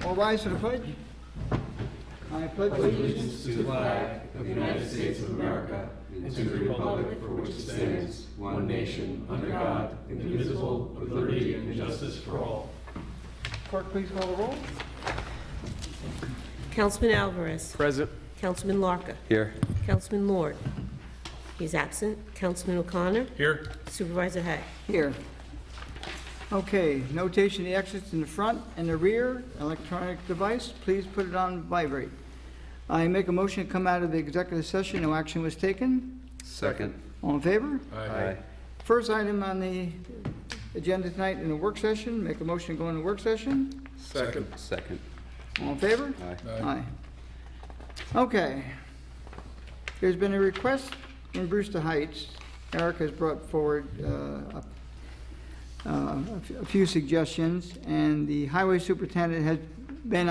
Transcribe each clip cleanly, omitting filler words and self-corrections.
All rise for the pledge. I pledge Allegiance to the flag of the United States of America and to the republic for which it stands, one nation, under God, indivisible, with liberty and justice for all. Clerk, please call the roll. Councilman Alvarez. Present. Councilman Larka. Here. Councilman Lord. He's absent. Councilman O'Connor. Here. Supervisor Hay. Here. Okay, notation of the exits in the front and the rear, electronic device, please put it on vibrate. I make a motion to come out of the executive session, no action was taken. Second. All in favor? Aye. First item on the agenda tonight in the work session, make a motion to go into work session. Second. Second. All in favor? Aye. Aye. Okay. There's been a request in Brewster Heights. Eric has brought forward a few suggestions, and the highway superintendent has been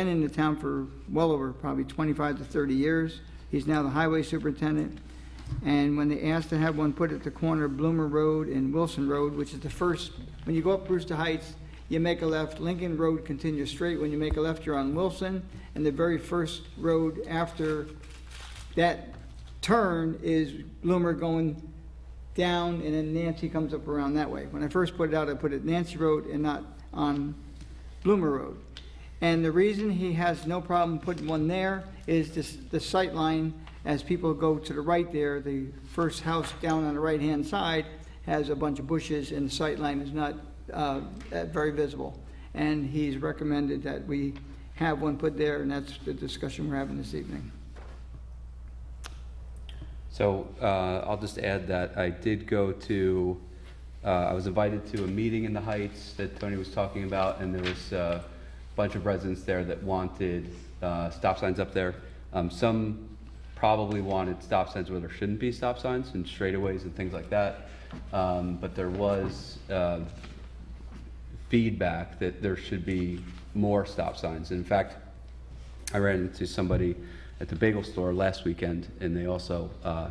in the town for well over probably 25 to 30 years. He's now the highway superintendent. And when they asked to have one put at the corner of Bloomer Road and Wilson Road, which is the first, when you go up Brewster Heights, you make a left, Lincoln Road continues straight. When you make a left, you're on Wilson, and the very first road after that turn is Bloomer going down, and then Nancy comes up around that way. When I first put it out, I put it Nancy Road and not on Bloomer Road. And the reason he has no problem putting one there is this, the sight line, as people go to the right there, the first house down on the right-hand side has a bunch of bushes, and the sight line is not very visible. And he's recommended that we have one put there, and that's the discussion we're having this evening. So I'll just add that I did go to, I was invited to a meeting in the Heights that Tony was talking about, and there was a bunch of residents there that wanted stop signs up there. Some probably wanted stop signs where there shouldn't be stop signs and straightaways and things like that. But there was feedback that there should be more stop signs. In fact, I ran into somebody at the bagel store last weekend, and they also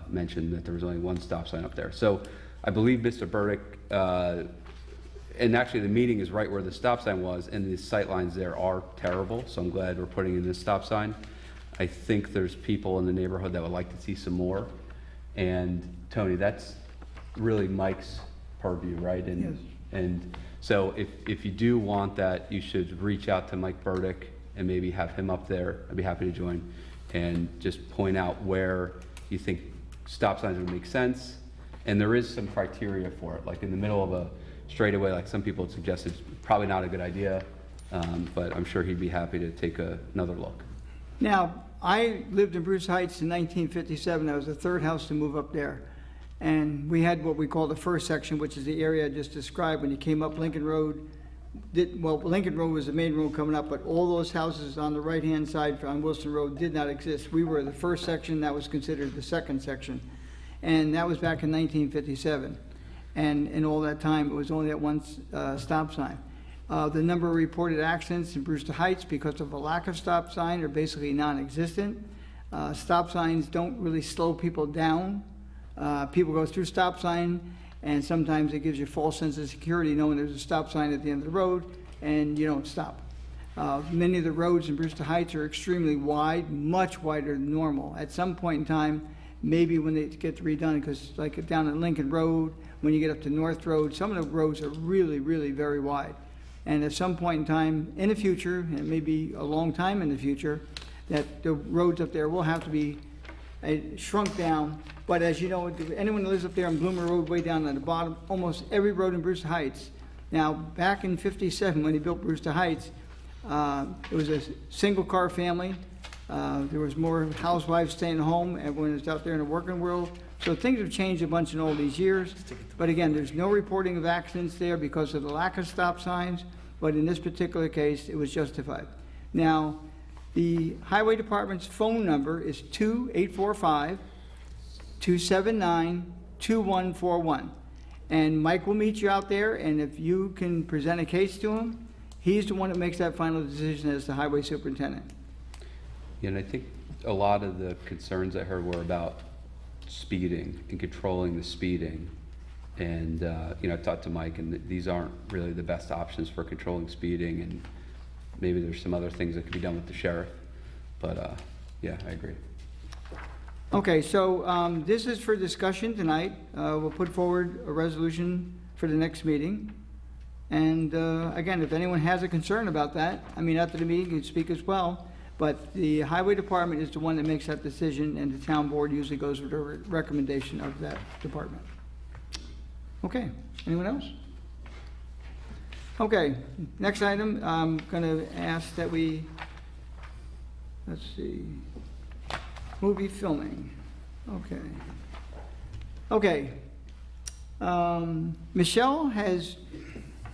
mentioned that there was only one stop sign up there. So I believe Mr. Burdick, and actually the meeting is right where the stop sign was, and the sight lines there are terrible, so I'm glad we're putting in this stop sign. I think there's people in the neighborhood that would like to see some more. And Tony, that's really Mike's purview, right? And, Yes. And so if you do want that, you should reach out to Mike Burdick and maybe have him up there. I'd be happy to join, and just point out where you think stop signs would make sense. And there is some criteria for it, like in the middle of a straightaway, like some people had suggested, probably not a good idea, but I'm sure he'd be happy to take another look. Now, I lived in Bruce Heights in 1957. I was the third house to move up there. And we had what we call the first section, which is the area I just described. When you came up Lincoln Road, Lincoln Road was the main road coming up, but all those houses on the right-hand side on Wilson Road did not exist. We were the first section, that was considered the second section. And that was back in 1957. And in all that time, it was only that one stop sign. The number of reported accidents in Brewster Heights because of a lack of stop sign are basically non-existent. Stop signs don't really slow people down. People go through stop sign, and sometimes it gives you a false sense of security knowing there's a stop sign at the end of the road and you don't stop. Many of the roads in Brewster Heights are extremely wide, much wider than normal. At some point in time, maybe when they get redone, because like down at Lincoln Road, when you get up to North Road, some of the roads are really, really very wide. And at some point in time in the future, and maybe a long time in the future, that the roads up there will have to be shrunk down. But as you know, anyone who lives up there on Bloomer Road, way down at the bottom, almost every road in Brewster Heights. Now, back in '57, when he built Brewster Heights, it was a single-car family. There was more housewives staying home. Everyone was out there in the working world. So things have changed a bunch in all these years. But again, there's no reporting of accidents there because of the lack of stop signs. But in this particular case, it was justified. Now, the Highway Department's phone number is 2-845-279-2141. And Mike will meet you out there, and if you can present a case to him, he's the one that makes that final decision as the highway superintendent. Yeah, and I think a lot of the concerns I heard were about speeding and controlling the speeding. And, I talked to Mike, and these aren't really the best options for controlling speeding. And maybe there's some other things that could be done with the sheriff. But, yeah, I agree. Okay, so this is for discussion tonight. We'll put forward a resolution for the next meeting. And again, if anyone has a concern about that, I mean, after the meeting, you can speak as well. But the highway department is the one that makes that decision, and the town board usually goes with the recommendation of that department. Okay, anyone else? Okay, next item, I'm going to ask that we, let's see, movie filming. Okay. Okay. Michelle has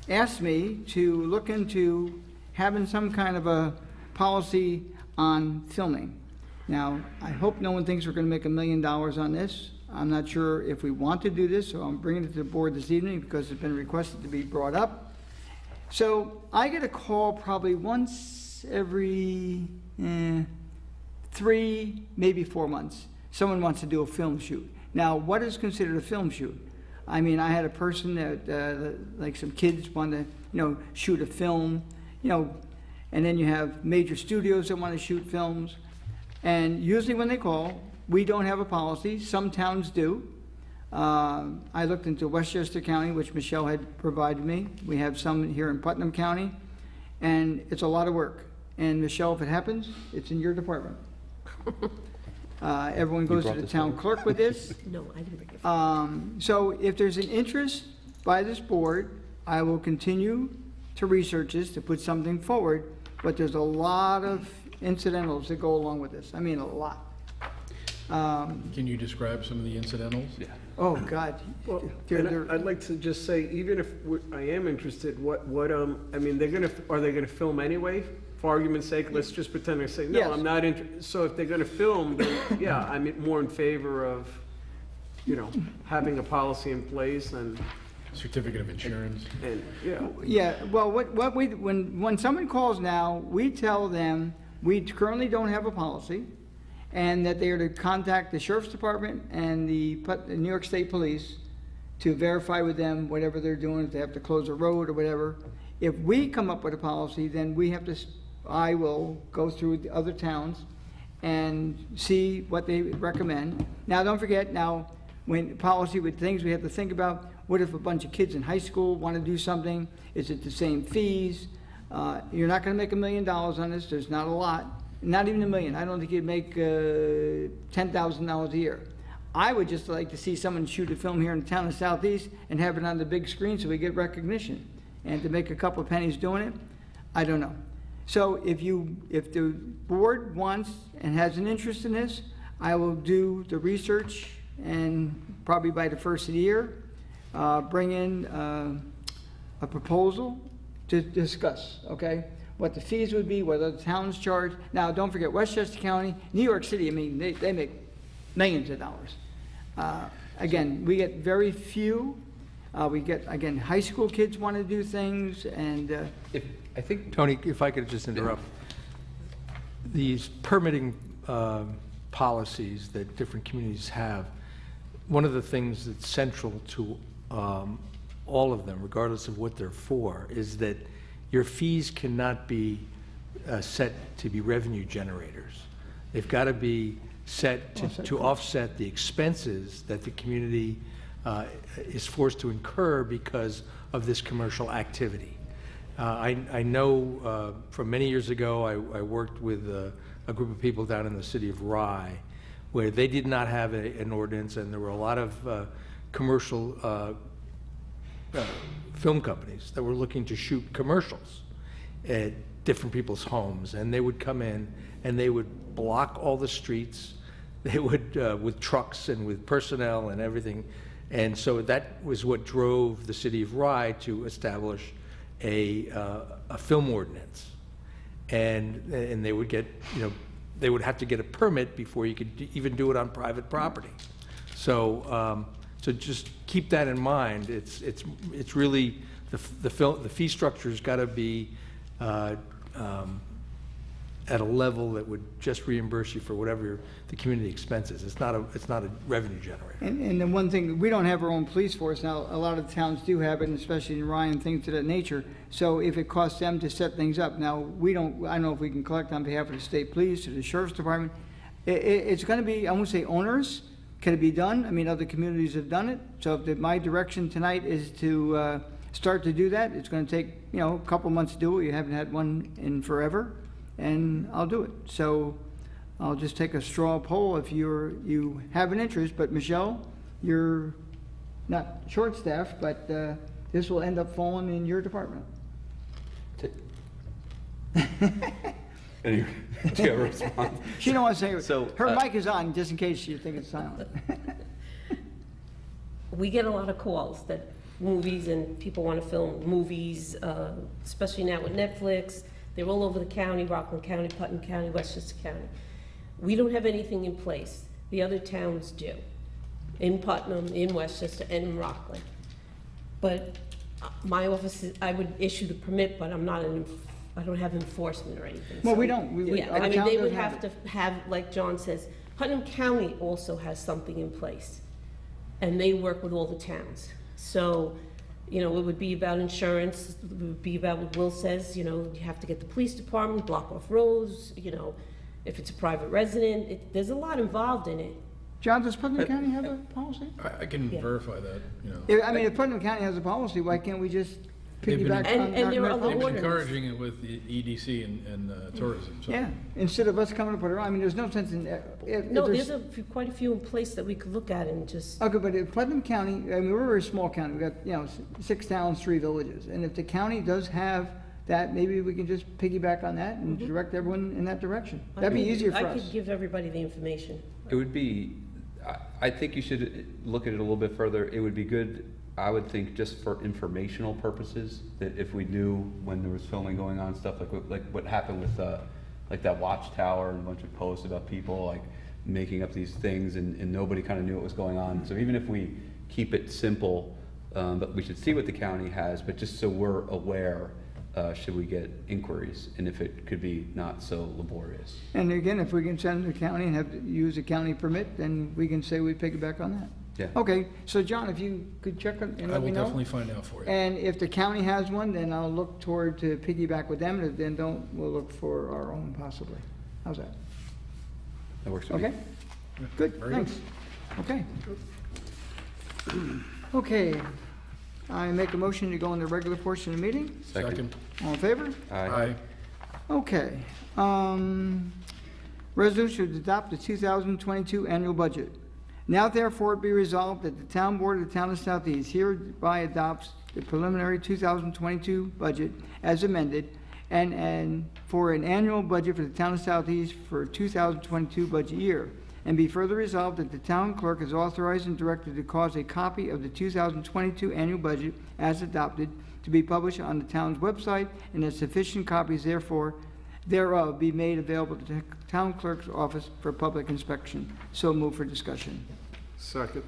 asked me to look into having some kind of a policy on filming. Now, I hope no one thinks we're going to make $1 million on this. I'm not sure if we want to do this, so I'm bringing it to the board this evening because it's been requested to be brought up. So I get a call probably once every 3, maybe 4 months. Someone wants to do a film shoot. Now, what is considered a film shoot? I mean, I had a person that, like some kids want to, shoot a film, and then you have major studios that want to shoot films. And usually when they call, we don't have a policy. Some towns do. I looked into Westchester County, which Michelle had provided me. We have some here in Putnam County, and it's a lot of work. And Michelle, if it happens, it's in your department. Everyone goes to the town clerk with this. No, I didn't bring it. So if there's an interest by this board, I will continue to research this, to put something forward, but there's a lot of incidentals that go along with this. I mean, a lot. Can you describe some of the incidentals? Yeah. Oh, God. Well, They're- and they're- I'd like to just say, even if I am interested, I mean, are they gonna film anyway? For argument's sake, let's just pretend they say, no, Yes. I'm not interested. So if they're gonna film, then, yeah, I'm more in favor of, having a policy in place and, Certificate of insurance. yeah. Yeah, well, when someone calls now, we tell them we currently don't have a policy, and that they are to contact the sheriff's department and the New York State Police to verify with them whatever they're doing, if they have to close a road or whatever. If we come up with a policy, then I will go through the other towns and see what they recommend. Now, don't forget, when policy with things we have to think about, what if a bunch of kids in high school want to do something? Is it the same fees? You're not going to make $1 million on this. There's not a lot. Not even $1 million. I don't think you'd make $10,000 a year. I would just like to see someone shoot a film here in the town of Southeast and have it on the big screen so we get recognition. And to make a couple of pennies doing it, I don't know. So if the board wants and has an interest in this, I will do the research, and probably by the first of the year, bring in a proposal to discuss, okay? What the fees would be, what other towns charge. Now, don't forget, Westchester County, New York City, I mean, they make millions of dollars. Again, we get very few. We get, again, high school kids want to do things, and I think, Tony, if I could just interrupt. These permitting policies that different communities have, one of the things that's central to all of them, regardless of what they're for, is that your fees cannot be set to be revenue generators. They've got to be set to offset the expenses that the community is forced to incur because of this commercial activity. I know from many years ago, I worked with a group of people down in the city of Rye, where they did not have an ordinance, and there were a lot of commercial film companies that were looking to shoot commercials at different people's homes, and they would come in and they would block all the streets. They would with trucks and with personnel and everything. And so that was what drove the city of Rye to establish a film ordinance. And they would get, they would have to get a permit before you could even do it on private property. So so just keep that in mind. It's really the fee structure's got to be at a level that would just reimburse you for whatever the community expenses. It's not a revenue generator. And the one thing, we don't have our own police force now. A lot of towns do have it, and especially in Ryan, things of that nature. So if it costs them to set things up, now, I don't know if we can collect on behalf of the state police or the sheriff's department. It's gonna be, I won't say onerous. Can it be done? I mean, other communities have done it. So if my direction tonight is to start to do that, it's gonna take, a couple months to do it. You haven't had one in forever, and I'll do it. So I'll just take a straw poll if you have an interest. But Michelle, you're not short-staffed, but this will end up falling in your department. Do you have a response? She don't want to say it. So, Her mic is on, just in case you think it's silent. We get a lot of calls that movies and people want to film movies, especially now with Netflix. They're all over the county, Rockland County, Putnam County, Westchester County. We don't have anything in place. The other towns do, in Putnam, in Westchester, and in Rockland. But my office, I would issue the permit, but I don't have enforcement or anything. Well, So- we don't. Yeah, Our I mean, town they would doesn't have to have, like John says, Putnam County also has something in place, and they work with all the towns. So, it would be about insurance, it would be about what Will says, you have to get the police department, block off roads, if it's a private resident, there's a lot involved in it. John, does Putnam County have a policy? I can Yeah. verify that, I mean, if Putnam County has a policy, why can't we just They've been- piggyback on? And there are on- other They've been ordinance. encouraging it with the EDC and tourism, so. Yeah, instead of us coming to put it on, I mean, there's no sense in, if No, there's. there's quite a few in place that we could look at and just, Okay, but if Putnam County, I mean, we're a very small county, we got, 6 towns, 3 villages, and if the county does have that, maybe we can just piggyback on that and direct everyone in that direction. That'd be easier for I us. could give everybody the information. It would be, I think you should look at it a little bit further. It would be good, I would think, just for informational purposes, that if we knew when there was filming going on, stuff like what happened with, like that watchtower and a bunch of posts about people like making up these things and nobody kind of knew what was going on. So even if we keep it simple, but we should see what the county has, but just so we're aware, should we get inquiries, and if it could be not so laborious. And again, if we can send the county and have to use a county permit, then we can say we piggyback on that. Yeah. Okay, so John, if you could check on and I let will me know. definitely find out for you. And if the county has one, then I'll look toward to piggyback with them, and if they don't, we'll look for our own possibly. How's that? That works for me. Okay? Good, Very good. thanks. Okay. Okay, I make a motion to go in the regular portion of the meeting. Second. All in favor? Aye. Okay. Resolution to adopt the 2022 annual budget. Now therefore be resolved that the town board of the town of Southeast hereby adopts the preliminary 2022 budget as amended and for an annual budget for the town of Southeast for 2022 budget year. And be further resolved that the town clerk is authorized and directed to cause a copy of the 2022 annual budget as adopted to be published on the town's website, and that sufficient copies thereof be made available to the town clerk's office for public inspection. So move for discussion. Second.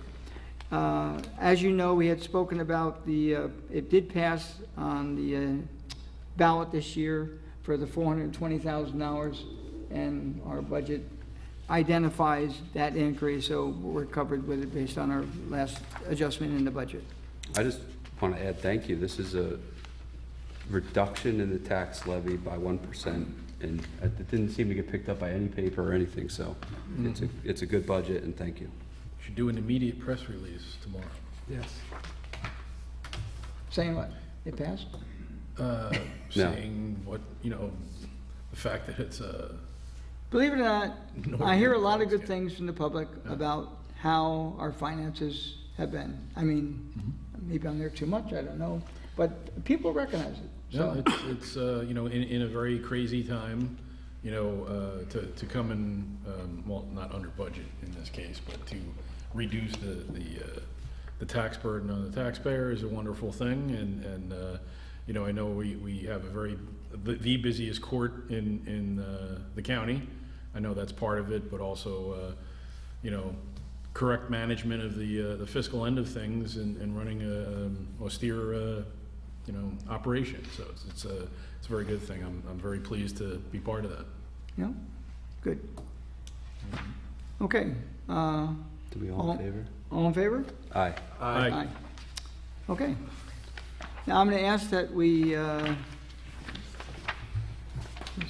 As you know, we had spoken about it did pass on the ballot this year for the $420,000, and our budget identifies that increase, so we're covered with it based on our last adjustment in the budget. I just want to add, thank you. This is a reduction in the tax levy by 1%, and it didn't seem to get picked up by any paper or anything, so it's a good budget, and thank you. Should do an immediate press release tomorrow. Yes. Saying what? It passed? Saying what, the fact that it's Believe it or not, No, I hear a lot of yeah. good things from the public about how our finances have been. I mean, maybe I'm there too much, I don't know, but people recognize it. Yeah, So, it's in a very crazy time, to come in, well, not under budget in this case, but to reduce the tax burden on the taxpayer is a wonderful thing, and I know we have the busiest court in the county. I know that's part of it, but also, correct management of the fiscal end of things and running a austere, operation. So it's a very good thing. I'm very pleased to be part of that. No? Good. Okay, Do we all in favor? all in favor? Aye. Aye. Okay. Now, I'm going to ask that we, let's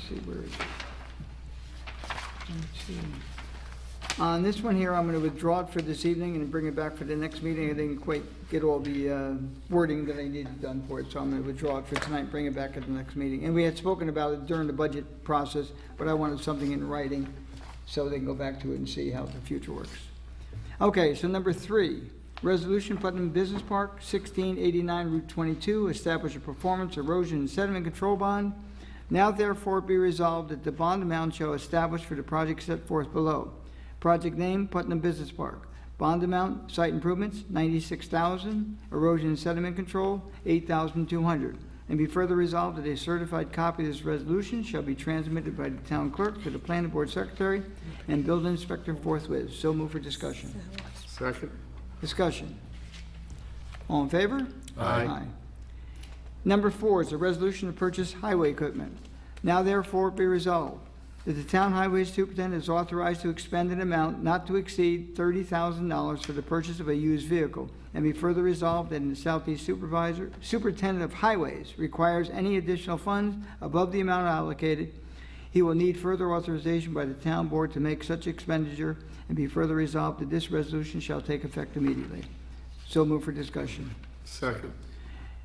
see, where is it? 1, 2. On this one here, I'm going to withdraw it for this evening and bring it back for the next meeting. I didn't quite get all the wording that I needed done for it, so I'm going to withdraw it for tonight and bring it back at the next meeting. And we had spoken about it during the budget process, but I wanted something in writing so they can go back to it and see how the future works. Okay, so number 3, resolution Putnam Business Park, 1689 Route 22, establish a performance erosion and sediment control bond. Now therefore be resolved that the bond amount shall establish for the project set forth below. Project name, Putnam Business Park. Bond amount, site improvements, $96,000, erosion and sediment control, $8,200. And be further resolved that a certified copy of this resolution shall be transmitted by the town clerk to the planning board secretary and building inspector forthwith. So move for discussion. Second. Discussion. All in favor? Aye. Number 4 is a resolution to purchase highway equipment. Now therefore be resolved that the town highway superintendent is authorized to expend an amount not to exceed $30,000 for the purchase of a used vehicle, and be further resolved that the Southeast Superintendent of Highways requires any additional funds above the amount allocated, he will need further authorization by the town board to make such expenditure, and be further resolved that this resolution shall take effect immediately. So move for discussion. Second.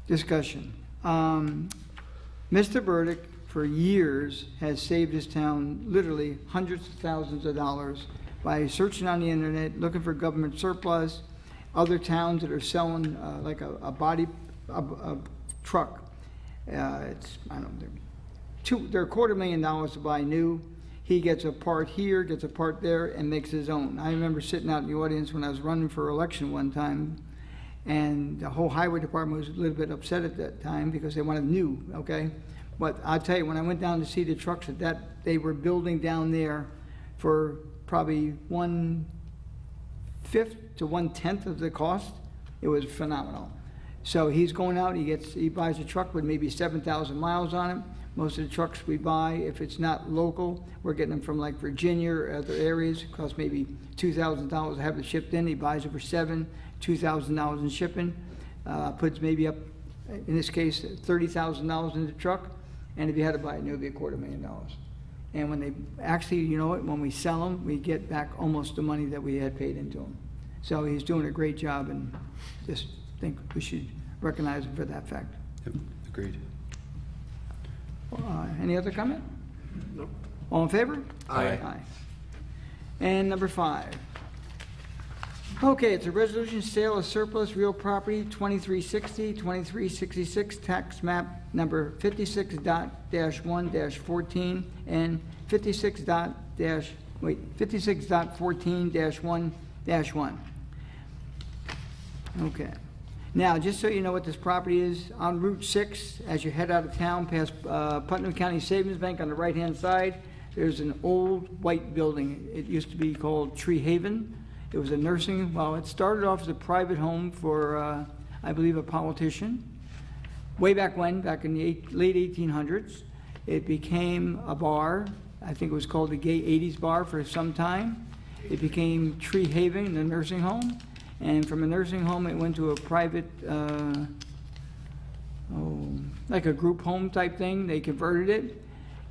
Discussion. Mr. Burdick, for years, has saved his town literally hundreds of thousands of dollars by searching on the internet, looking for government surplus, other towns that are selling like a truck. It's, I don't know, they're $250,000 to buy new. He gets a part here, gets a part there, and makes his own. I remember sitting out in the audience when I was running for election one time, and the whole highway department was a little bit upset at that time because they wanted new, okay? But I'll tell you, when I went down to see the trucks that they were building down there for probably 1/5 to 1/10 of the cost, it was phenomenal. So he's going out, he buys a truck with maybe 7,000 miles on it. Most of the trucks we buy, if it's not local, we're getting them from like Virginia or other areas. It costs maybe $2,000 to have it shipped in. He buys it for $2,000 in shipping. Puts maybe up, in this case, $30,000 in the truck. And if you had to buy it new, it'd be $250,000. And when they actually, you know what, when we sell them, we get back almost the money that we had paid into them. So he's doing a great job, and just think we should recognize him for that fact. Yep, agreed. Any other comment? No. All in favor? Aye. And number 5. Okay, it's a resolution sale of surplus real property, 2360, 2366, tax map number 56.1-14 and 56.14-1-1. Okay. Now, just so you know what this property is, on Route 6, as you head out of town past Putnam County Savings Bank on the right-hand side, there's an old white building. It used to be called Tree Haven. It was a nursing, well, it started off as a private home for, I believe, a politician. Way back when, back in the late 1800s, it became a bar. I think it was called the Gay 80s Bar for some time. It became Tree Haven, the nursing home. And from a nursing home, it went to a private, like a group home type thing. They converted it.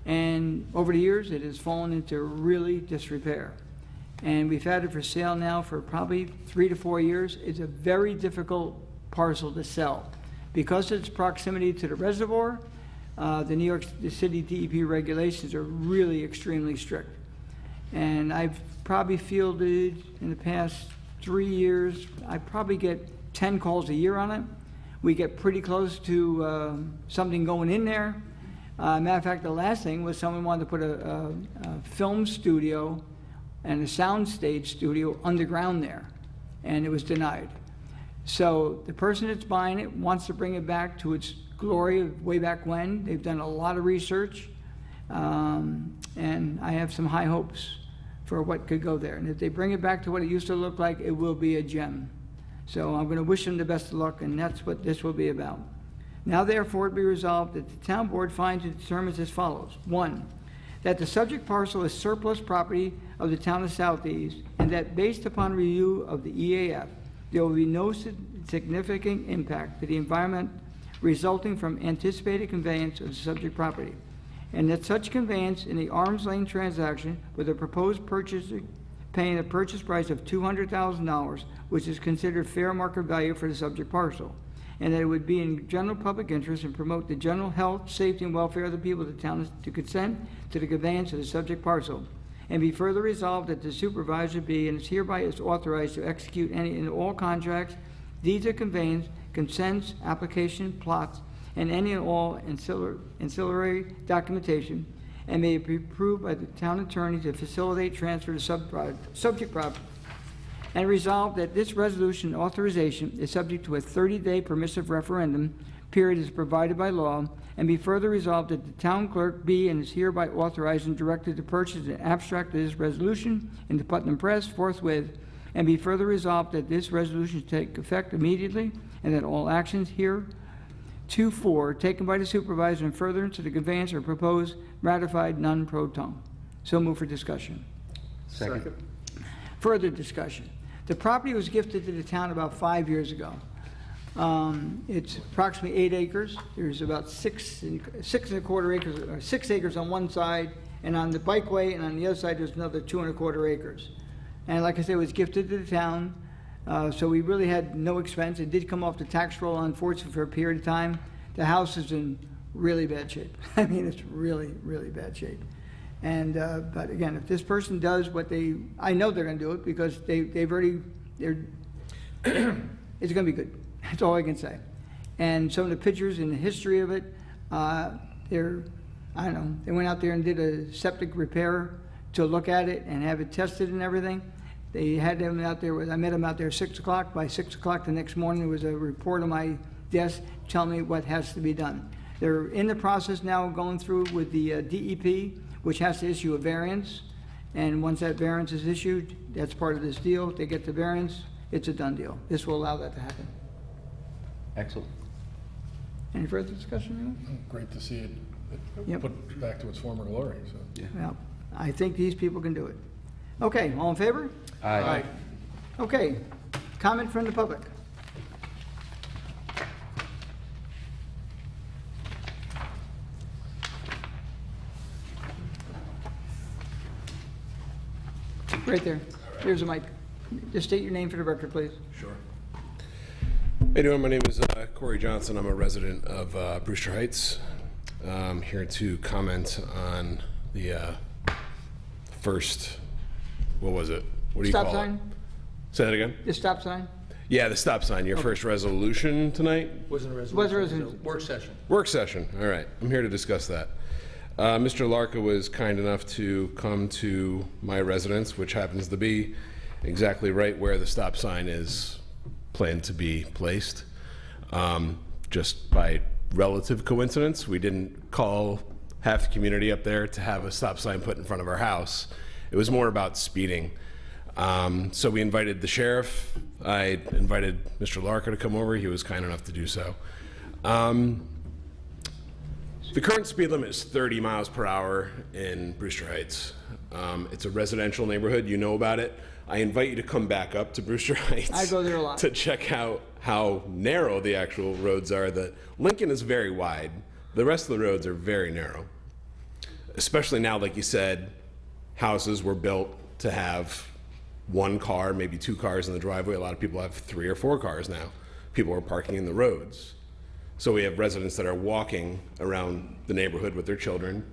And over the years, it has fallen into really disrepair. And we've had it for sale now for probably 3 to 4 years. It's a very difficult parcel to sell. Because of its proximity to the reservoir, the New York City DEP regulations are really extremely strict. And I've probably fielded in the past 3 years, I probably get 10 calls a year on it. We get pretty close to something going in there. Matter of fact, the last thing was someone wanted to put a film studio and a soundstage studio underground there, and it was denied. So the person that's buying it wants to bring it back to its glory of way back when. They've done a lot of research, and I have some high hopes for what could go there. And if they bring it back to what it used to look like, it will be a gem. So I'm going to wish them the best of luck, and that's what this will be about. Now therefore it be resolved that the town board finds and determines as follows. 1, that the subject parcel is surplus property of the town of Southeast, and that based upon review of the EAF, there will be no significant impact to the environment resulting from anticipated conveyance of the subject property, and that such conveyance in the arm's length transaction with a proposed purchaser paying a purchase price of $200,000, which is considered fair market value for the subject parcel, and that it would be in general public interest and promote the general health, safety, and welfare of the people of the town to consent to the conveyance of the subject parcel. And be further resolved that the supervisor be and is hereby authorized to execute any and all contracts, deeds of conveyance, consents, application, plots, and any and all ancillary documentation, and may be approved by the town attorney to facilitate transfer to subject property. And resolved that this resolution authorization is subject to a 30-day permissive referendum period as provided by law, and be further resolved that the town clerk be and is hereby authorized and directed to purchase an abstract of this resolution in the Putnam Press forthwith, and be further resolved that this resolution take effect immediately, and that all actions heretofore taken by the supervisor in furtherance of the conveyance are proposed, ratified, non pro tonque. So move for discussion. Second. Further discussion. The property was gifted to the town about 5 years ago. It's approximately 8 acres. There's about 6.25 acres, or 6 acres on one side, and on the bikeway, and on the other side, there's another 2.25 acres. And like I said, it was gifted to the town, so we really had no expense. It did come off the tax roll, unfortunately, for a period of time. The house is in really bad shape. I mean, it's really, really bad shape. And, but again, if this person does what I know they're gonna do it, because it's gonna be good. That's all I can say. And some of the pictures and the history of it, I don't know, they went out there and did a septic repair to look at it and have it tested and everything. They had them out there, I met them out there at 6 o'clock. By 6 o'clock the next morning, there was a report on my desk telling me what has to be done. They're in the process now going through with the DEP, which has to issue a variance. And once that variance is issued, that's part of this deal. If they get the variance, it's a done deal. This will allow that to happen. Excellent. Any further discussion? Great to see it Yep. put back to its former glory, so. Yeah. Well, I think these people can do it. Okay, all in favor? Aye. Okay, comment from the public. Right there. Here's a mic. Just state your name for the record, please. Sure. How you doing? My name is Corey Johnson. I'm a resident of Brewster Heights. I'm here to comment on the first, what was it? What do you Stop call sign? it? Say that again? The stop sign? Yeah, the stop sign. Your first resolution tonight? Wasn't a resolution. Was a it resolution. Work session. Work session. All right. I'm here to discuss that. Mr. Larka was kind enough to come to my residence, which happens to be exactly right where the stop sign is planned to be placed. Just by relative coincidence, we didn't call half the community up there to have a stop sign put in front of our house. It was more about speeding. So we invited the sheriff. I invited Mr. Larka to come over. He was kind enough to do so. The current speed limit is 30 miles per hour in Brewster Heights. It's a residential neighborhood. You know about it. I invite you to come back up to Brewster Heights. I go there a lot. To check out how narrow the actual roads are. Lincoln is very wide. The rest of the roads are very narrow. Especially now, like you said, houses were built to have one car, maybe 2 cars in the driveway. A lot of people have 3 or 4 cars now. People are parking in the roads. So we have residents that are walking around the neighborhood with their children,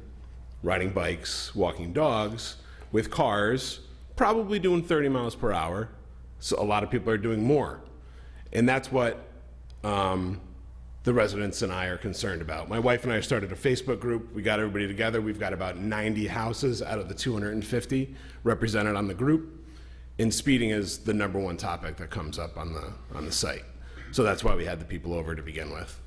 riding bikes, walking dogs, with cars, probably doing 30 miles per hour. So a lot of people are doing more. And that's what the residents and I are concerned about. My wife and I started a Facebook group. We got everybody together. We've got about 90 houses out of the 250 represented on the group. And speeding is the #1 topic that comes up on the site. So that's why we had the people over to begin with.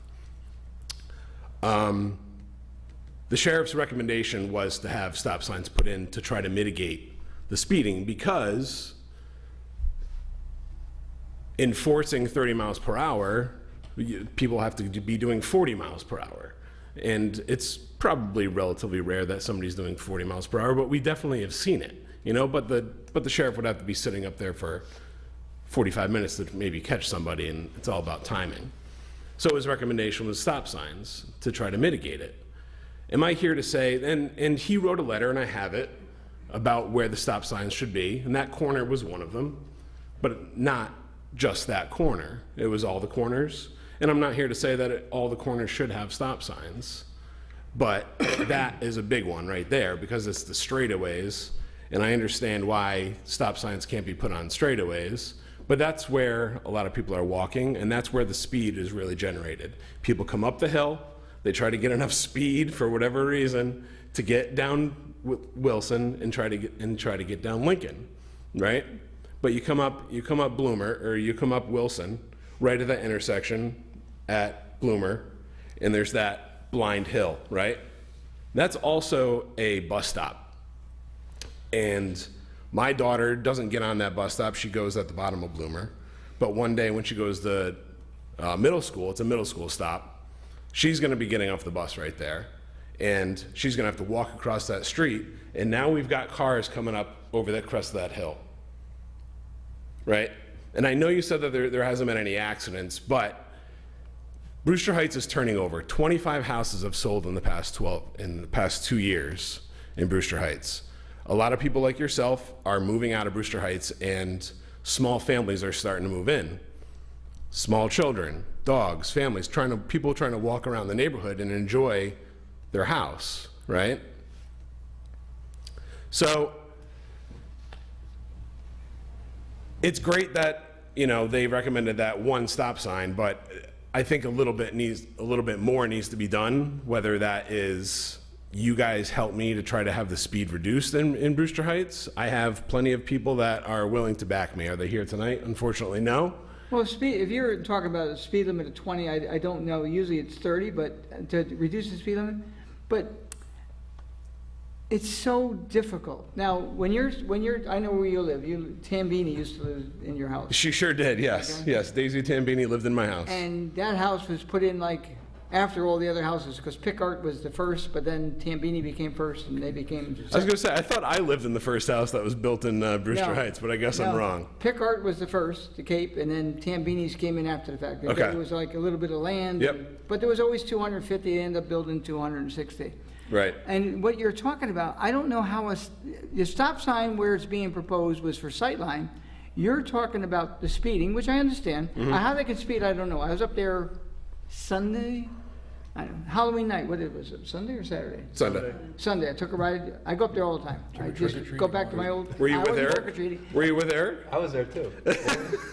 The sheriff's recommendation was to have stop signs put in to try to mitigate the speeding, because enforcing 30 miles per hour, people have to be doing 40 miles per hour. And it's probably relatively rare that somebody's doing 40 miles per hour, but we definitely have seen it, you know, but the sheriff would have to be sitting up there for 45 minutes to maybe catch somebody, and it's all about timing. So his recommendation was stop signs to try to mitigate it. Am I here to say, and he wrote a letter, and I have it, about where the stop signs should be, and that corner was one of them, but not just that corner. It was all the corners. And I'm not here to say that all the corners should have stop signs, but that is a big one right there because it's the straightaways, and I understand why stop signs can't be put on straightaways, but that's where a lot of people are walking, and that's where the speed is really generated. People come up the hill, they try to get enough speed for whatever reason to get down Wilson and try to get down Lincoln, right? But you come up Bloomer, or you come up Wilson, right at that intersection at Bloomer, and there's that blind hill, right? That's also a bus stop. And my daughter doesn't get on that bus stop, she goes at the bottom of Bloomer. But one day when she goes to middle school, it's a middle school stop, she's gonna be getting off the bus right there. And she's gonna have to walk across that street, and now we've got cars coming up over that crest of that hill. Right? And I know you said that there hasn't been any accidents, but Brewster Heights is turning over. 25 houses have sold in the past 2 years in Brewster Heights. A lot of people like yourself are moving out of Brewster Heights, and small families are starting to move in. Small children, dogs, families, people trying to walk around the neighborhood and enjoy their house, right? So it's great that, you know, they recommended that one stop sign, but I think a little bit more needs to be done, whether that is you guys help me to try to have the speed reduced in Brewster Heights. I have plenty of people that are willing to back me. Are they here tonight? Unfortunately, no. Well, if you're talking about a speed limit of 20, I don't know, usually it's 30, but to reduce the speed limit, but it's so difficult. Now, when you're, I know where you live. Tambini used to live in your house. She sure did, yes. Okay. Yes, Daisy Tambini lived in my house. And that house was put in like after all the other houses, because Pickart was the first, but then Tambini became first, and they became. I was gonna say, I thought I lived in the first house that was built in Brewster No. Heights, but I guess I'm No, wrong. Pickart was the first, the Cape, and then Tambini's came in after the fact. Okay. It was like a little bit of land. Yep. But there was always 250, they ended up building 260. Right. And what you're talking about, I don't know how the stop sign where it's being proposed was for sightline. You're talking about the speeding, which I understand. How they can speed, I don't know. I was up there Sunday, I don't know, Halloween night, what was it, Sunday or Saturday? Sunday. Sunday, I took a ride, I go up there all the time. I just go back to my old. Were you I with wasn't Eric? trick-or-treating. Were you with Eric? I was there too.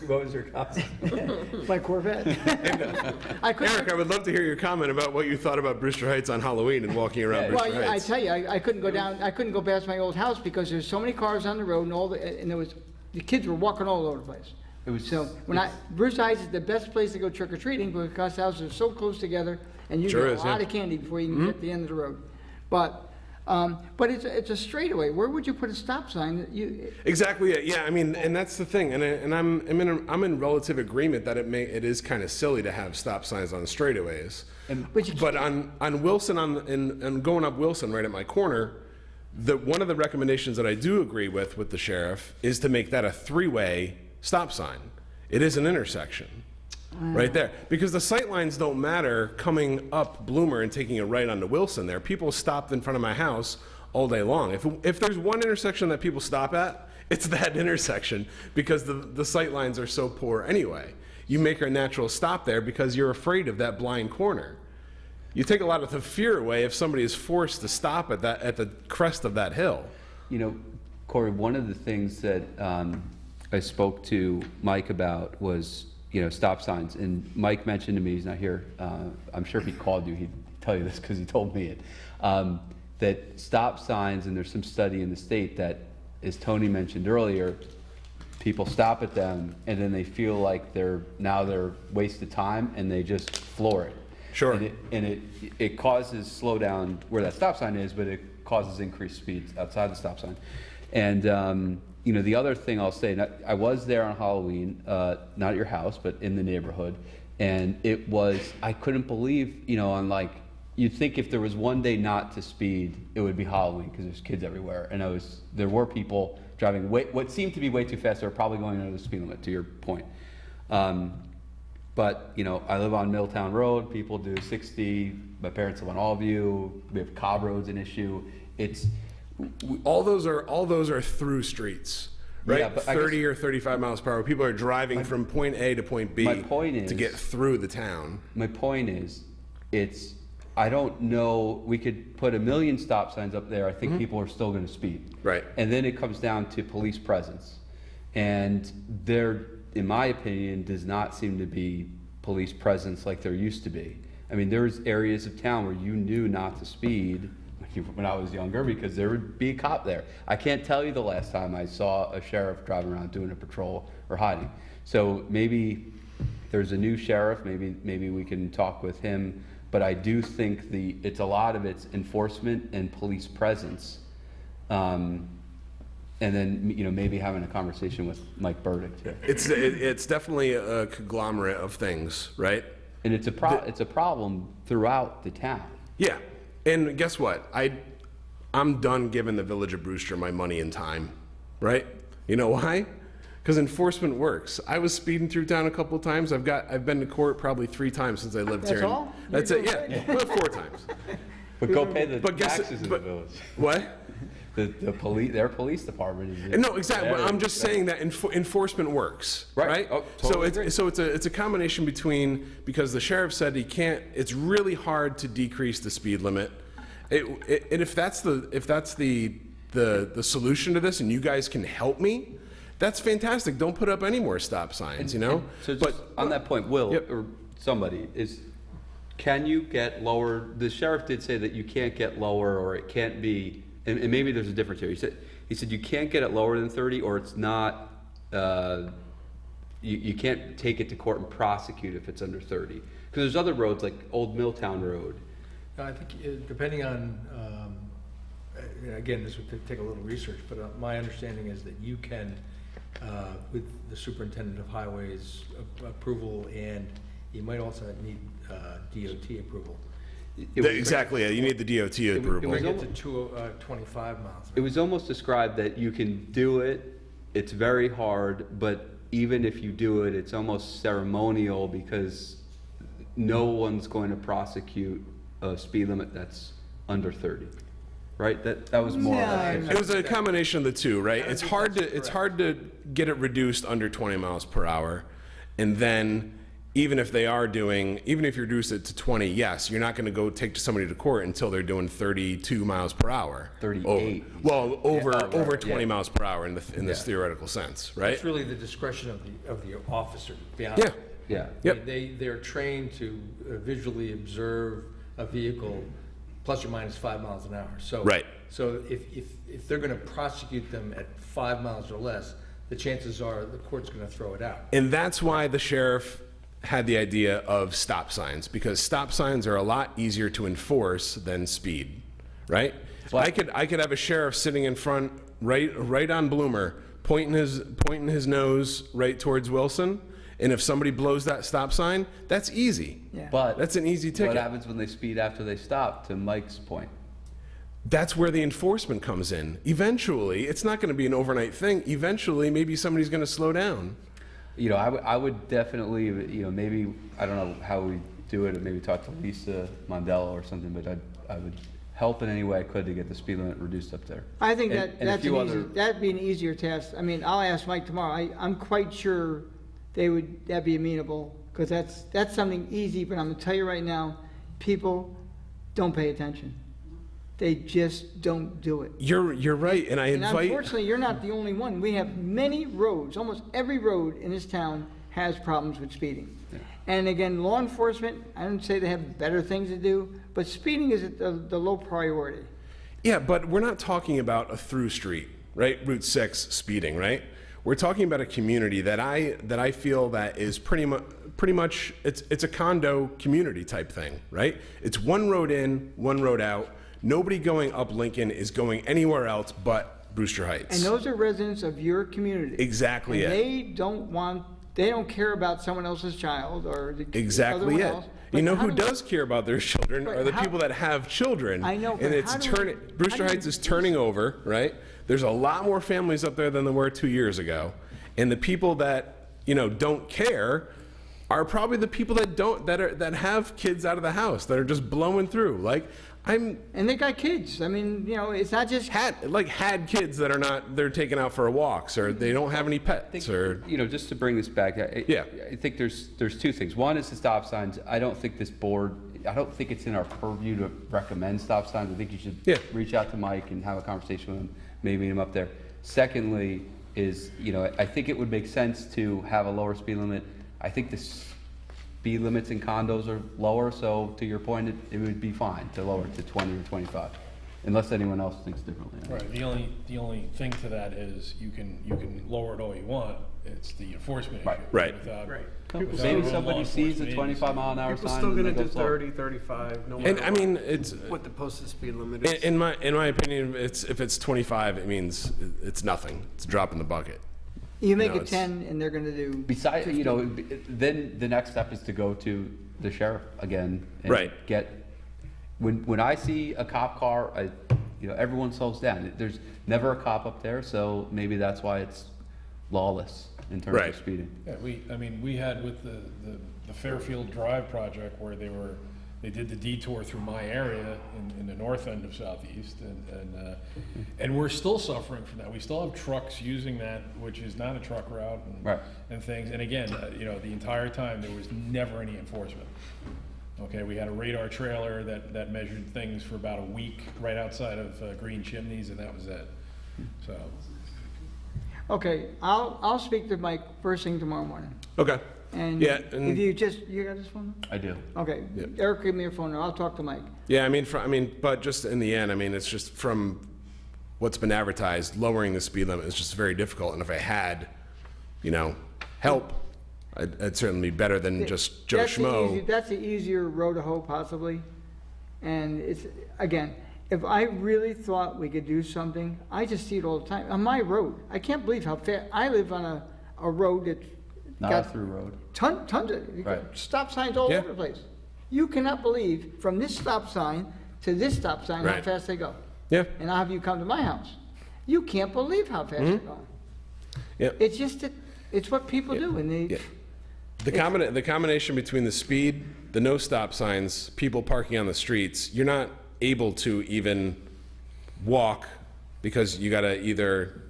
What was your costume? My Corvette. I couldn't. Eric, I would love to hear your comment about what you thought about Brewster Heights on Halloween and walking around Well, Brewster I Heights. tell you, I couldn't go down, I couldn't go past my old house because there's so many cars on the road and there was, the kids were walking all over the place. It was So Brewster Heights is the best place to go trick-or-treating because houses are so close together and you Sure get is, a lot yeah. of candy before you can get to the end of the road. But it's a straightaway. Where would you put a stop sign that you, Exactly. Yeah. I mean, and that's the thing. And I'm in relative agreement that it is kind of silly to have stop signs on straightaways. But on Wilson and going up Wilson right at my corner, one of the recommendations that I do agree with the sheriff is to make that a 3-way stop sign. It is an intersection. Right there. Because the sight lines don't matter coming up Bloomer and taking a right onto Wilson there. People stopped in front of my house all day long. If there's one intersection that people stop at, it's that intersection because the sight lines are so poor anyway. You make a natural stop there because you're afraid of that blind corner. You take a lot of the fear away if somebody is forced to stop at the crest of that hill. You know, Corey, one of the things that I spoke to Mike about was, you know, stop signs. And Mike mentioned to me, he's not here, I'm sure if he called you, he'd tell you this because he told me it, that stop signs, and there's some study in the state that, as Tony mentioned earlier, people stop at them and then they feel like they're wasted time and they just floor it. Sure. And it causes slowdown where that stop sign is, but it causes increased speeds outside the stop sign. And you know, the other thing I'll say, I was there on Halloween, not at your house, but in the neighborhood, and it was, I couldn't believe, you know, on like, you'd think if there was one day not to speed, it would be Halloween, because there's kids everywhere. And there were people driving what seemed to be way too fast. They were probably going under the speed limit, to your point. But, you know, I live on Milltown Road, people do 60, my parents live on Allview, we have Cobb Road's an issue. All those are through streets, right? Yeah, but I 30 or 35 miles per hour. People are driving from point A to point B My point to is- get through the town. My point is, I don't know, we could put 1 million stop signs up there, I think people are still gonna speed. Right. And then it comes down to police presence. And there, in my opinion, does not seem to be police presence like there used to be. I mean, there's areas of town where you knew not to speed when I was younger, because there would be a cop there. I can't tell you the last time I saw a sheriff driving around doing a patrol or hiding. So maybe there's a new sheriff, maybe we can talk with him, but I do think it's a lot of it's enforcement and police presence. And then, you know, maybe having a conversation with Mike Burdick too. It's definitely a conglomerate of things, right? And it's a problem throughout the town. Yeah, and guess what? I'm done giving the Village of Brewster my money and time, right? You know why? Because enforcement works. I was speeding through town a couple of times. I've been to court probably 3 times since I lived That's here. all? That's You're it. doing Yeah, well, 4 times. But go pay the But guess- taxes in but- the village. What? Their police department is. No, exactly. But I'm just saying that enforcement works, Right. right? Oh, totally agree. It's a combination between, because the sheriff said he can't. It's really hard to decrease the speed limit. And if that's the solution to this, and you guys can help me, that's fantastic. Don't put up any more stop signs, you know. So just on that point, Will, Yep. or somebody, can you get lower? The sheriff did say that you can't get lower, or it can't be, and maybe there's a difference here. He said you can't get it lower than 30, or it's not, you can't take it to court and prosecute if it's under 30. Because there's other roads like Old Milltown Road. No, I think depending on, again, this would take a little research, but my understanding is that you can, with the superintendent of highways approval, and you might also need DOT approval. Exactly. Yeah, you need the DOT approval. We get to 25 miles. It was almost described that you can do it, it's very hard, but even if you do it, it's almost ceremonial, because no one's going to prosecute a speed limit that's under 30, right? That was more. Yeah, It was a combination of the two, right? It's hard to get it reduced under 20 miles per hour, and then even if you reduce it to 20, yes, you're not going to go take somebody to court until they're doing 32 miles per hour. 38. Over 20 yeah. miles per hour in this theoretical sense, right? It's really the discretion of the officer, to be Yeah. honest. Yeah. Yep. They're trained to visually observe a vehicle plus or minus 5 miles an hour. So, Right. So if they're going to prosecute them at 5 miles or less, the chances are the court's going to throw it out. And that's why the sheriff had the idea of stop signs, because stop signs are a lot easier to enforce than speed, right? I could have a sheriff sitting in front, right on Bloomer, pointing his nose right towards Wilson, and if somebody blows that stop sign, that's easy. Yeah. But That's an easy ticket. what happens when they speed after they stop, to Mike's point? That's where the enforcement comes in. Eventually, it's not going to be an overnight thing. Eventually, maybe somebody's going to slow down. You know, I would definitely, you know, maybe, I don't know how we do it, or maybe talk to Lisa Mondella or something, but I would help in any way I could to get the speed limit reduced up there. I think And- that and a that's few an easy, other- that'd be an easier task. I mean, I'll ask Mike tomorrow. I'm quite sure that'd be amenable, because that's something easy, but I'm gonna tell you right now, people don't pay attention. They just don't do it. You're right, and I And invite. unfortunately, you're not the only one. We have many roads, almost every road in this town has problems with speeding. And again, law enforcement, I don't say they have better things to do, but speeding is at the low priority. Yeah, but we're not talking about a through street, right? Route 6 speeding, right? We're talking about a community that I feel that is pretty much it's a condo community type thing, right? It's one road in, one road out. Nobody going up Lincoln is going anywhere else but Brewster Heights. And those are residents of your community. Exactly And it. they don't care about someone else's child or the Exactly other one it. else. You know how who do we- does care about their children But are the how- people that have children. I know, but And it's how do we- turning, Brewster how do Heights we is do turning over, right? There's a lot more families up there than there were 2 years ago. And the people that, don't care are probably the people that have kids out of the house, that are just blowing through. Like, And they got kids. I mean, it's not just, had kids that are not, they're taken out for walks, or they don't have any pets, or, Just to bring this back, Yeah. I think there's two things. One is the stop signs. I don't think it's in our purview to recommend stop signs. I think you Yeah. should reach out to Mike and have a conversation with him, maybe meet him up there. Secondly is, I think it would make sense to have a lower speed limit. I think the speed limits in condos are lower, so to your point, it would be fine to lower it to 20 or 25, unless anyone else thinks differently. Right, the only thing to that is you can lower it all you want, it's the enforcement issue. Right. Without- Maybe without somebody real law sees a enforcement 25-mile-an-hour People sign still and gonna they do go slow. 30, 35, no and matter I mean, it's, what the posted speed limit is. in my opinion, if it's 25, it means it's nothing. It's a drop in the bucket. you make No, it it's- 10 and they're gonna do. Besides, then the next step is to go to the sheriff again. And Right. When I see a cop car, everyone slows down. There's never a cop up there, so maybe that's why it's lawless in terms Right. of speeding. Yeah, we had with the Fairfield Drive project where they did the detour through my area in the north end of Southeast, and we're still suffering from that. We still have trucks using that, which is not a truck route Right. and things. And again, the entire time, there was never any enforcement. Okay, we had a radar trailer that measured things for about a week right outside of Green Chimneys, and that was it. So, Okay, I'll speak to Mike first thing tomorrow morning. Okay. And Yeah, if and- you got this phone? I do. Okay, Yeah. Eric, give me your phone, I'll talk to Mike. Yeah, but just in the end, it's just from what's been advertised, lowering the speed limit is just very difficult. And if I had, help, I'd certainly be better than just Joe That's the Schmo. That's the easier road to hoe possibly. And it's, again, if I really thought we could do something, I just see it all the time. On my road, I can't believe how fast, I live on a road that's Not a got through road. tons of, you got Right. stop signs all Yeah. over the place. You cannot believe from this stop sign to this stop sign how Right. fast they go. Yeah, And I'll have you come to my house. You can't believe how fast they're going. yeah. It's just that, it's what people do and they, Yeah. The combination between the speed, the no stop signs, people parking on the streets, you're not able to even walk because you gotta either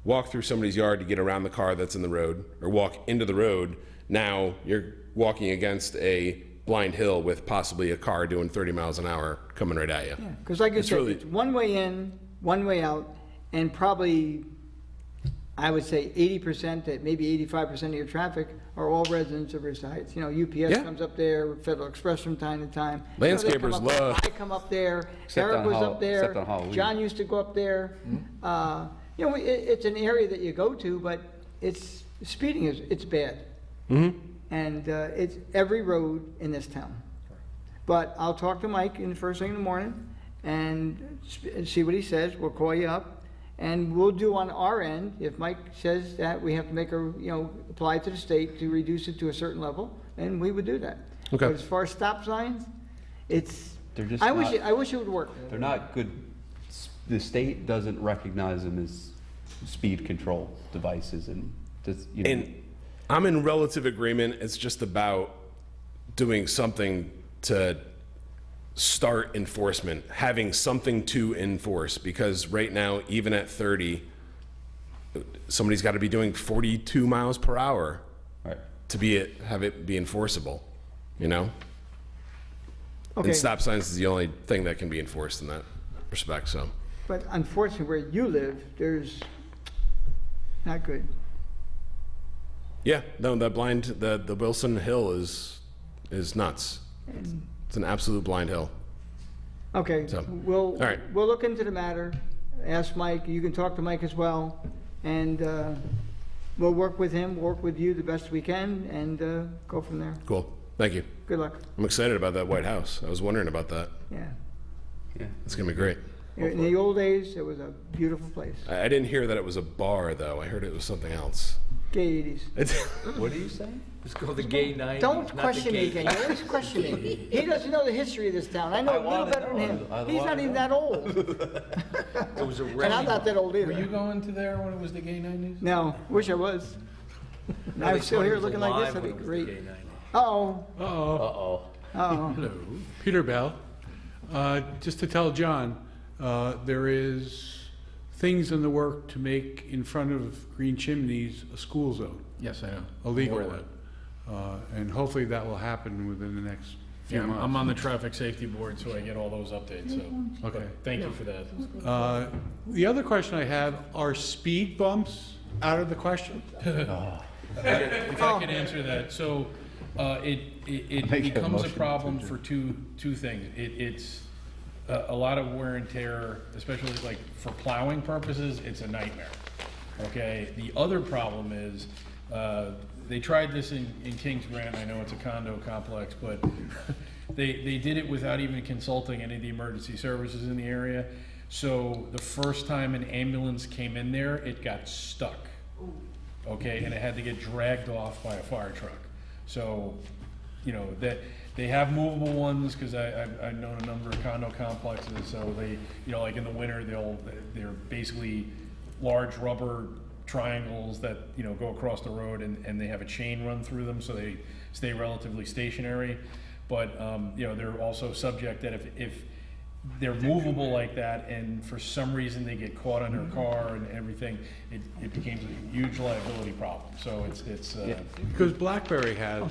walk through somebody's yard to get around the car that's in the road or walk into the road. Now you're walking against a blind hill with possibly a car doing 30 miles an hour coming right at you. because like I It's said, really- it's one way in, one way out, and probably, I would say 80% to maybe 85% of your traffic are all residents of Brewster Heights. UPS Yeah. comes up there, Federal Express from time to time. They come Landscapers up there. love- I come up there, Except Eric on was Hall- up there, except on Halloween. John used to go up there. It's an area that you go to, but speeding it's bad. And it's every road in this town. But I'll talk to Mike in the first thing in the morning and see what he says. We'll call you up. And we'll do on our end, if Mike says that we have to make apply to the state to reduce it to a certain level, then we would do that. Okay. But as far as stop signs, They're just I not- wish it would work. They're not good. The state doesn't recognize them as speed control devices, and And I'm in relative agreement. It's just about doing something to start enforcement, having something to enforce, because right now, even at 30, somebody's got to be doing 42 miles per hour right. to have it be enforceable, Okay. And stop signs is the only thing that can be enforced in that respect, so. But unfortunately, where you live, there's not good. Yeah, no, the Wilson Hill is nuts. It's an absolute blind hill. Okay, So, we'll all right. we'll look into the matter. Ask Mike. You can talk to Mike as well, and we'll work with him, work with you the best we can, and go from there. Cool, thank you. Good luck. I'm excited about that White House. I was wondering about that. Yeah. Yeah. It's gonna be great. In the old days, it was a beautiful place. I didn't hear that it was a bar, though. I heard it was something else. Gay 80s. It's, What are you saying? It's called the gay 90s. Don't not the question me gay- again, you always question me. He doesn't know the history of this town, I know a little better than him. He's not even that old, It was a and I'm not that old Were you either. going to there when it was the gay 90s? No, wish I was. No, I'm they still thought he here was looking like this, alive that'd when be it was the great. gay 90s. Uh-oh, Uh-oh. Uh-oh. uh-oh. Hello. Peter Bell. Just to tell John, there is things in the work to make in front of Green Chimneys a school zone, Yes, I know. a legal Aware of one. And hopefully that will happen within the next few Yeah, I'm months. on the traffic safety board, so I get all those updates, so. Okay. but Thank you for that. The other question I have, are speed bumps out of the question? If I could answer that, so, it Make a becomes a motion to problem adjourn. for two things. It's a lot of wear and tear, especially like for plowing purposes, it's a nightmare. Okay, the other problem is, they tried this in Kings Grant, I know it's a condo complex, but they did it without even consulting any of the emergency services in the area. So the first time an ambulance came in there, it got stuck. Okay, and it had to get dragged off by a fire truck. So, you know, that, they have movable ones, because I've known a number of condo complexes, so they, you know, like in the winter, they're basically large rubber triangles that, you know, go across the road, and they have a chain run through them, so they stay relatively stationary. But, you know, they're also subject that if they're movable like that, and for some reason they get caught on their car and everything, it becomes a huge liability problem. So it's Because BlackBerry has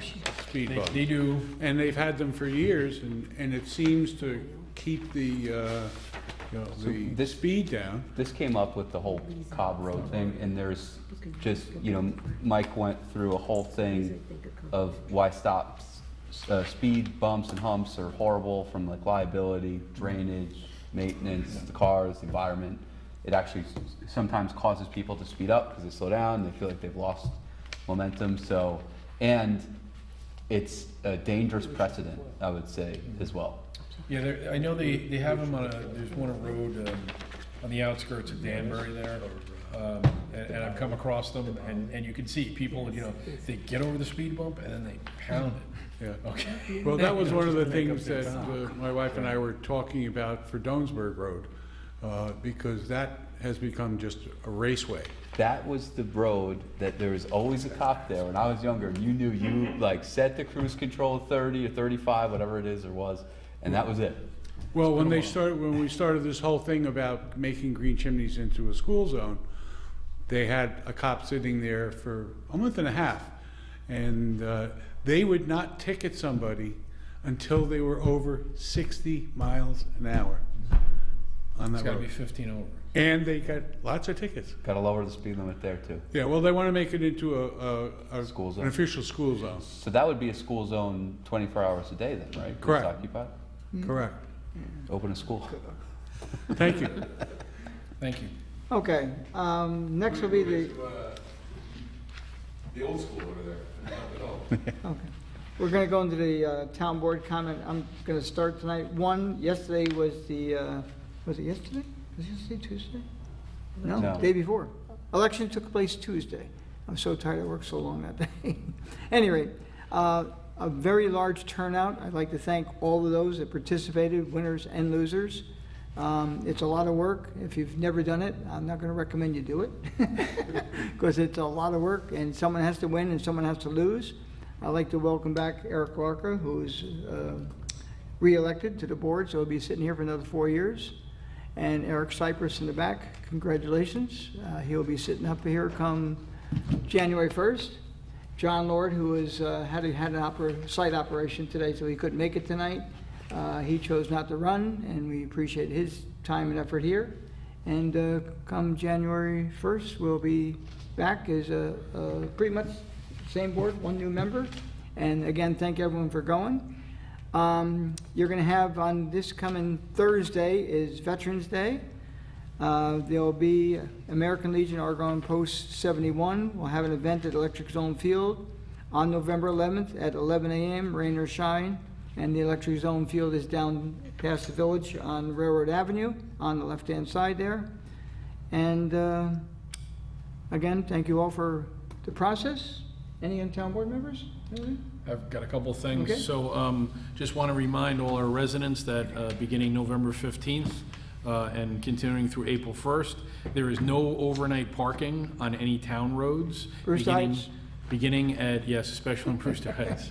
speed bumps. they do. And they've had them for years, and it seems to keep the, you know, the this- speed down. This came up with the whole Cobb Road thing, and there's just, you know, Mike went through a whole thing of why stops, speed bumps and humps are horrible, from like liability, drainage, maintenance, the cars, the environment. It actually sometimes causes people to speed up because they slow down, they feel like they've lost momentum, so, and it's a dangerous precedent, I would say, as well. Yeah, I know they have them on there's one road on the outskirts of Danbury there. And I've come across them, and you can see people, you know, they get over the speed bump and then they pound it. Yeah. Okay. Well, that was one of the Make up things their that mind. my wife and I were talking about for Doansburg Road, because that has become just a raceway. That was the road that there was always a cop there. When I was younger, you knew you like set the cruise control at 30 or 35, whatever it is or was, and that was it. Well, when we started this whole thing about making Green Chimneys into a school zone, they had a cop sitting there for a month and a half, and they would not ticket somebody until they were over 60 miles an hour on It's that gotta be road. 15 over. And they got lots of tickets. Got to lower the speed limit there too. Yeah, well, they want to make it into a School zone. an official school zone. So that would be a school zone 24 hours a day then, right? When it's Correct. occupied? Correct. Open a school. Thank you. Thank you. Okay, next will be the, the old school over there, not at all. okay. We're gonna go into the town board comment. I'm gonna start tonight. One, yesterday was the, was it yesterday? Was it yesterday, Tuesday? No, No. day before. Election took place Tuesday. I'm so tired, I worked so long that day. Any rate, a very large turnout. I'd like to thank all of those that participated, winners and losers. It's a lot of work. If you've never done it, I'm not gonna recommend you do it, because it's a lot of work, and someone has to win and someone has to lose. I'd like to welcome back Eric Larka, who's re-elected to the board, so he'll be sitting here for another 4 years. And Eric Cypress in the back, congratulations. He'll be sitting up here come January 1st. John Lord, who has had an site operation today, so he couldn't make it tonight. He chose not to run, and we appreciate his time and effort here. And come January 1st, we'll be back as a pretty much same board, one new member. And again, thank everyone for going. You're going to have on this coming Thursday is Veterans Day. There'll be American Legion Argonne Post 71. We'll have an event at Electric Zone Field on November 11th at 11 a.m., rain or shine. And the Electric Zone Field is down past the village on Railroad Avenue on the left-hand side there. And again, thank you all for the process. Any town board members? Anything? I've got a couple of things. Okay. So just want to remind all our residents that beginning November 15th and continuing through April 1st, there is no overnight parking on any town roads. Brewster beginning- Heights? Beginning at, yes, especially in Brewster Heights.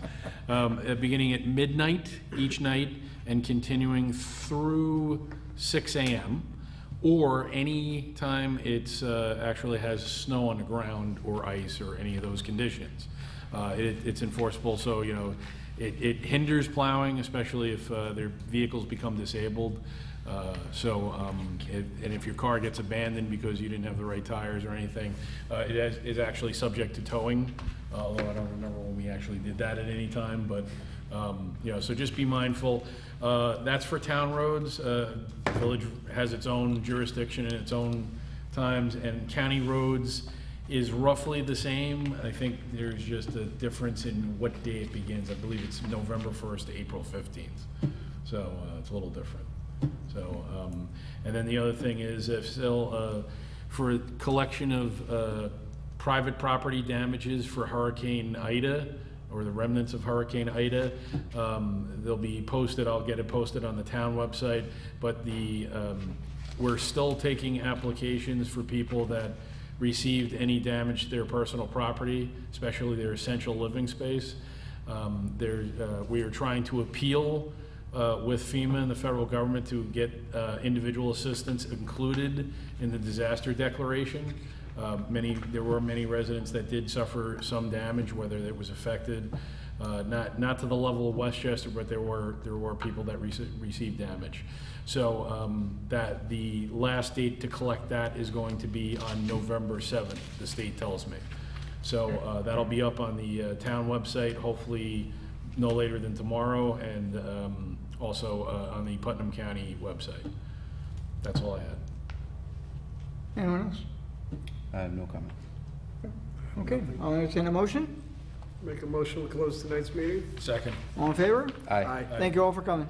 Beginning at midnight each night and continuing through 6 a.m. Or any time it's actually has snow on the ground or ice or any of those conditions. It's enforceable, so, you know, it hinders plowing, especially if their vehicles become disabled. And if your car gets abandoned because you didn't have the right tires or anything, is actually subject to towing, although I don't remember when we actually did that at any time, but, you know, so just be mindful. That's for town roads. Village has its own jurisdiction and its own times, and county roads is roughly the same. I think there's just a difference in what day it begins. I believe it's November 1st to April 15th. So it's a little different. So, and then the other thing is if still, for collection of private property damages for Hurricane Ida, or the remnants of Hurricane Ida, they'll be posted, I'll get it posted on the town website, but we're still taking applications for people that received any damage to their personal property, especially their essential living space. We are trying to appeal with FEMA and the federal government to get individual assistance included in the disaster declaration. There were many residents that did suffer some damage, whether it was affected, not to the level of Westchester, but there were people that received damage. So that the last date to collect that is going to be on November 7th, the state tells me. So that'll be up on the town website, hopefully no later than tomorrow, and also on the Putnam County website. That's all I had. Anyone else? I have no comment. Okay, I'll entertain a motion. Make a motion to close tonight's meeting? Second. All in favor? Aye. Thank you all for coming.